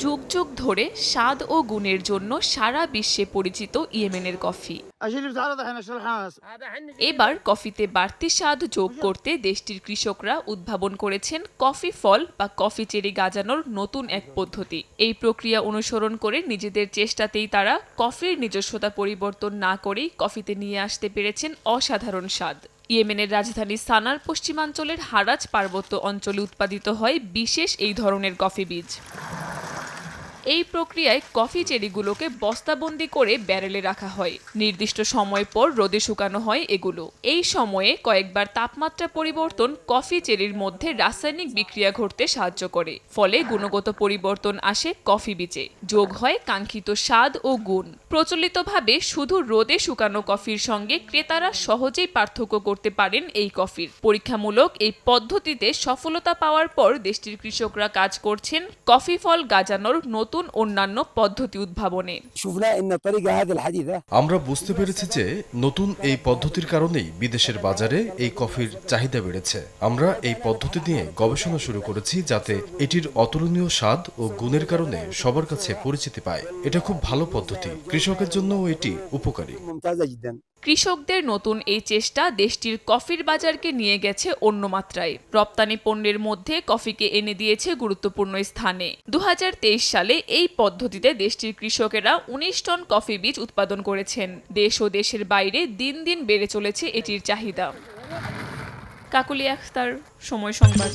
যুগ যুগ ধরে স্বাদ ও গুণের জন্য সারা বিশ্বে পরিচিত ইয়েমেনের কফি। এবার কফিতে বাড়তি স্বাদ যোগ করতে দেশটির কৃষকরা উদ্ভাবন করেছেন কফি ফল বা কফি চেরি গাজানোর নতুন এক পদ্ধতি। এই প্রক্রিয়া অনুসরণ করে নিজেদের চেষ্টাতেই তারা কফির নিজস্বতা পরিবর্তন না করেই কফিতে নিয়ে আসতে পেরেছেন অসাধারণ স্বাদ। ইয়েমেনের রাজধানী সানার পশ্চিমাঞ্চলের হারাজ পার্বত্য অঞ্চলে উৎপাদিত হয় বিশেষ এই ধরনের কফি বীজ। এই প্রক্রিয়ায় কফি চেরিগুলোকে বস্তাবন্দি করে ব্যারেলে রাখা হয়। নির্দিষ্ট সময় পর রোদে শুকানো হয় এগুলো। এই সময়ে কয়েকবার তাপমাত্রা পরিবর্তন কফি চেরির মধ্যে রাসায়নিক বিক্রিয়া ঘটতে সাহায্য করে। ফলে গুণগত পরিবর্তন আসে কফি বীজে, যোগ হয় কাঙ্ক্ষিত স্বাদ ও গুণ। প্রচলিতভাবে শুধু রোদে শুকানো কফির সঙ্গে ক্রেতারা সহজেই পার্থক্য করতে পারেন এই কফির। পরীক্ষামূলক এই পদ্ধতিতে সফলতা পাওয়ার পর দেশটির কৃষকরা কাজ করছেন কফি ফল গাজানোর নতুন অন্যান্য পদ্ধতি উদ্ভাবনে। আমরা বুঝতে পেরেছি যে নতুন এই পদ্ধতির কারণেই বিদেশের বাজারে এই কফির চাহিদা বেড়েছে। আমরা এই পদ্ধতি নিয়ে গবেষণা শুরু করেছি যাতে এটির অতুলনীয় স্বাদ ও গুণের কারণে সবার কাছে পরিচিতি পায়। এটা খুব ভালো পদ্ধতি, কৃষকের জন্যও এটি উপকারী। কৃষকদের নতুন এই চেষ্টা দেশটির কফির বাজারকে নিয়ে গেছে অন্য মাত্রায়। রপ্তানি পণ্যের মধ্যে কফিকে এনে দিয়েছে গুরুত্বপূর্ণ স্থানে। 2023 সালে এই পদ্ধতিতে দেশটির কৃষকেরা 19 টন কফি বীজ উৎপাদন করেছেন। দেশ ও দেশের বাইরে দিন দিন বেড়ে চলেছে এটির চাহিদা। কাকুলি আখতার, সময় সংবাদ।